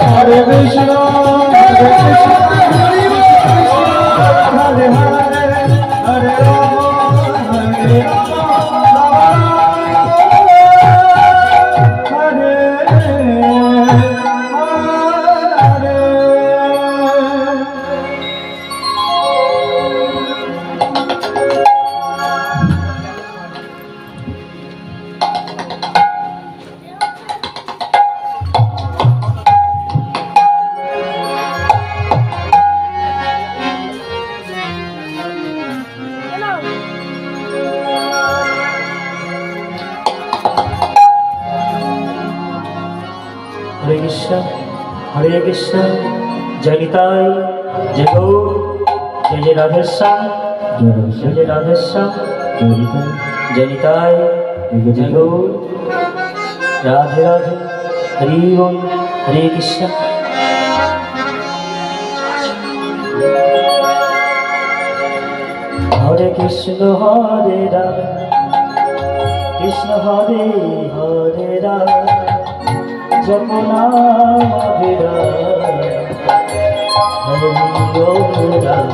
Hare Krishna, Hare Krishna, Hare Hare, Hare Rama, Hare Rama, Hare Hare. Hare Krishna, Jai Nitai, Jai Gaur, Jai Jai Radheshyam, Jai Jai Radheshyam, Jai Nitai, Jai Gaur, Radhe Radhe, Hari Om, Hare Krishna. Hare Krishna, Hare Rama, Krishna Hare Hare Rama. Japna Vira Hari Om Ram.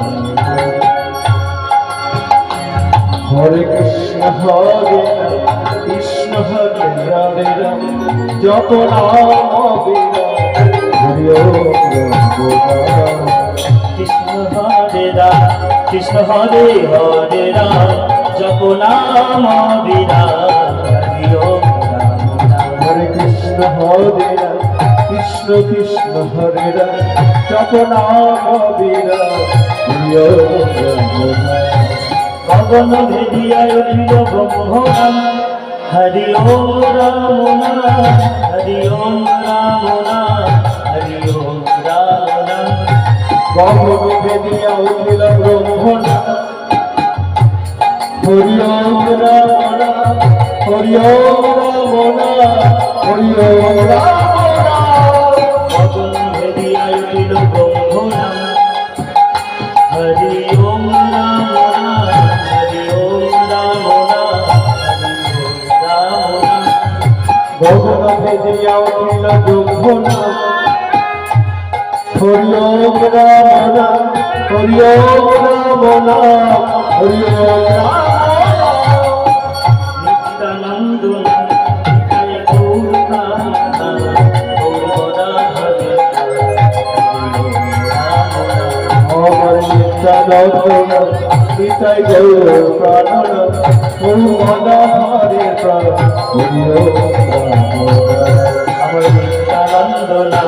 Hare Krishna, Hare Krishna, Hare Rama, Japna Vira Hari Om Ram. Krishna Hare Ram, Krishna Hare Hare Ram, Japna Vira Hari Om Ram. Hare Krishna, Hare Krishna, Krishna Hare Ram, Japna Vira Hari Om Ram. Gagana Bhediya Uthila Brahmana, Hari Om Ramana, Hari Om Ramana, Hari Om Ramana. Gagana Bhediya Uthila Brahmana, Hari Om Ramana, Hari Om Ramana, Hari Om Ramana. Gagana Bhediya Uthila Brahmana, Hari Om Ramana, Hari Om Ramana, Hari Om Ramana. Gagana Bhediya Uthila Brahmana, Hari Om Ramana, Hari Om Ramana, Hari Om Ramana. Nityanandana, Nitai Gaurana, Gaur Gadadhara, Amar Nityanandana, Nitai Gaurana, Gaur Gadadhara, Hari Om Ramana. Amar Nityanandana,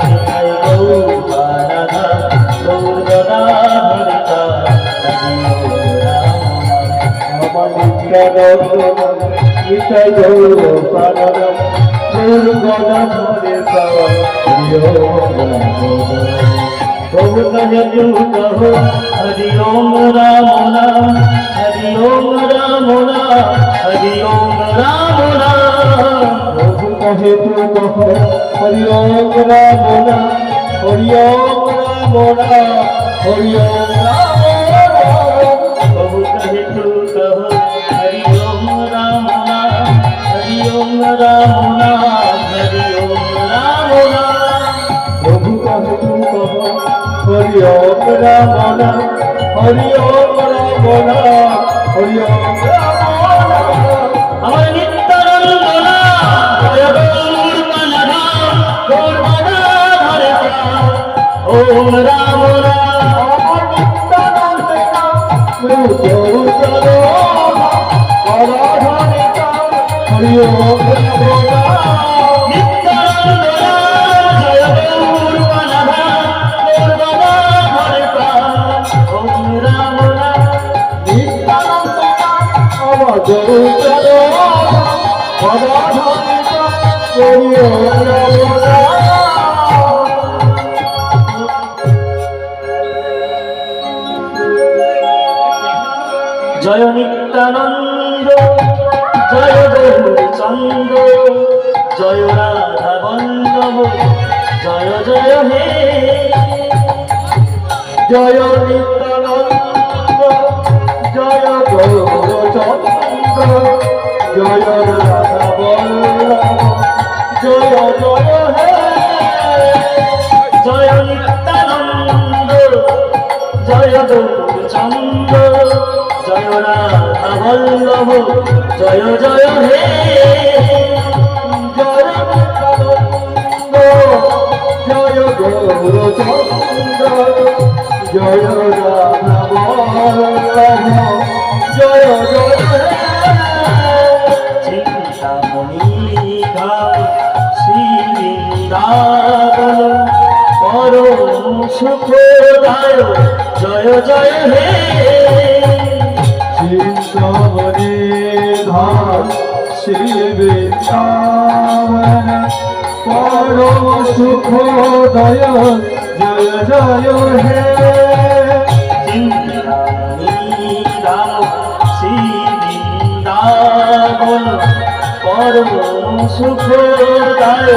Nitai Gaurana, Gaur Gadadhara, Hari Om Ramana. Amar Nityanandana, Nitai Gaurana, Gaur Gadadhara, Hari Om Ramana. Gaurana Kaho, Hari Om Ramana, Hari Om Ramana, Hari Om Ramana. प्रभु कहे तू कहो हरि ओम रामना, हरि ओम रामना, हरि ओम रामना। प्रभु कहे तू कहो हरि ओम रामना, हरि ओम रामना, हरि ओम रामना। प्रभु कहे तू कहो हरि ओम रामना, हरि ओम रामना, हरि ओम रामना। আমার নিত্যানন্দনা জয় গৌর মানধা গৌর মানধরে ওম রাম রাম। আমার নিত্যানন্দনা গৌর রাধা হরি ওম রামনা। নিত্যানন্দনা জয় গৌর মানধা গৌর মানধরে ওম রাম রাম। নিত্যানন্দনা আমার গৌর রাধা হরি ওম রামনা। জয় নিত্যানন্দ, জয় গৌরচন্দ্র, জয় রাধা বল্লভ, জয় জয় হে। জয় নিত্যানন্দ, জয় গৌরচন্দ্র, জয় রাধা বল্লভ, জয় জয় হে। চন্দ্র জয় রাধা বল্লভ জয় জয় হে জয় নিত্যানন্দ জয় গৌরচন্দ্র জয় রাধা বল্লভ জয় জয় হে চিন্তামণি ধাম শ্রী বৃন্দাবন পরম সুখদায় জয় জয় হে চিন্তামণি ধাম শ্রী বৃন্দাবন পরম সুখদয় জয় জয় হে চিন্তামণি ধাম শ্রী বৃন্দাবন পরম সুখদায়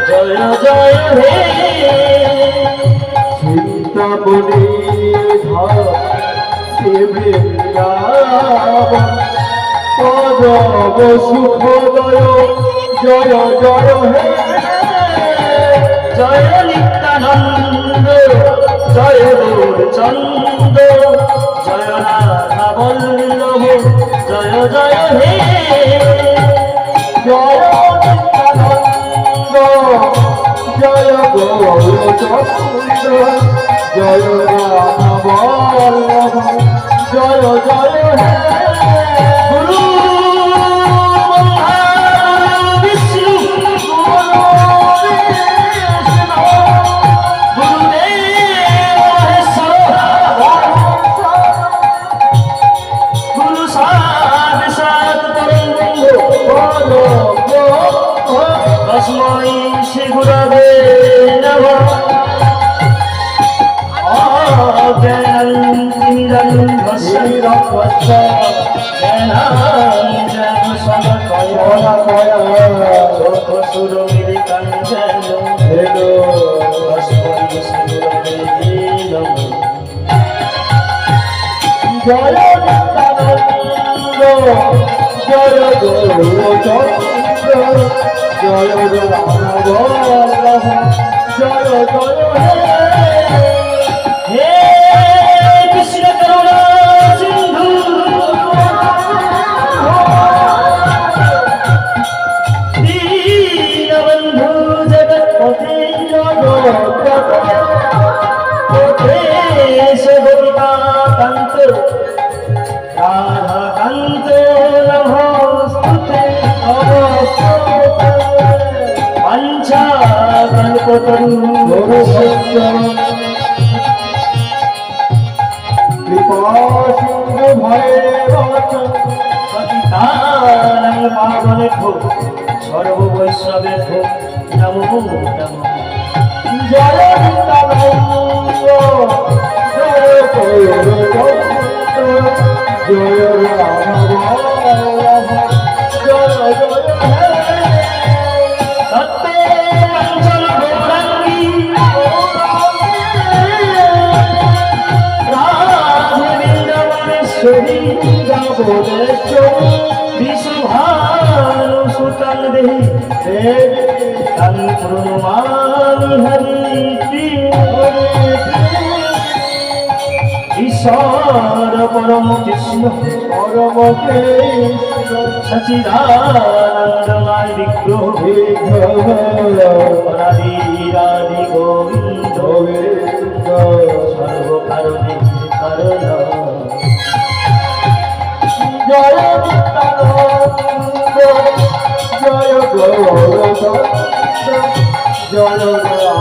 জয় জয় হে চিন্তামণি ধাম শ্রী বৃন্দাবন পরম সুখদয় জয় জয় হে জয় নিত্যানন্দ জয় গৌরচন্দ্র জয় রাধা বল্লভ জয় জয় হে জয় নিত্যানন্দ জয় গৌরচন্দ্র জয় রাধা বল্লভ জয় জয় হে গুরু ব্রহ্মা বিষ্ণু গুরুদেব মহেশ্বর গুরু সাক্ষাৎ পরম তস্मै শ্রী গুরবে নমঃ অজ্ঞানতিমিরন্ধস্য জ্ঞানাঞ্জনশলাকয়া চক্ষুষুরমিলিতাঞ্জন তস্मै শ্রী গুরবে নমঃ জয় নিত্যানন্দ জয় গৌরচন্দ্র জয় রাধা বল্লভ জয় জয় হে হে কৃষ্ণ করুণা সিন্ধু দীনবন্ধু জগৎপতে কোটেশ গোপিকা কান্ত রাধা কান্ত নমস্তুতে পঞ্চা কল্পতরু কৃপা সিন্ধু ভয়ে পতিতানাং পাবনেভ্যো সর্ববৈষ্ণবেভ্যো নমো নমঃ জয় নিত্যানন্দ জয় গৌরচন্দ্র জয় রাধা বল্লভ জয় জয় হে তত্তে অঞ্চল গৌরাঙ্গী রাধে বৃন্দাবনেশ্বরী যাবদেশ্বরী বিশুভানু সুতং দেহি দেবী তং প্রণমামি হরি ঈশ্বর পরম কৃষ্ণ পরম কৃষ্ণ সচিদানন্দময় বিগ্রহ অনাদিরাদি গোবিন্দ সর্বকারণে কারণ জয় নিত্যানন্দ জয় গৌরচন্দ্র জয় রাধা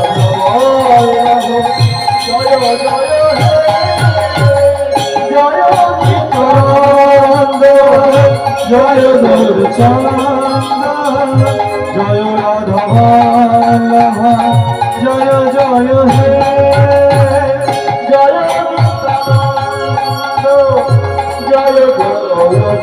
বল্লভ জয় জয় হে জয় নিত্যানন্দ জয় গৌরচন্দ্র জয় রাধা বল্লভ জয় জয় হে জয় নিত্যানন্দ জয় গৌরচন্দ্র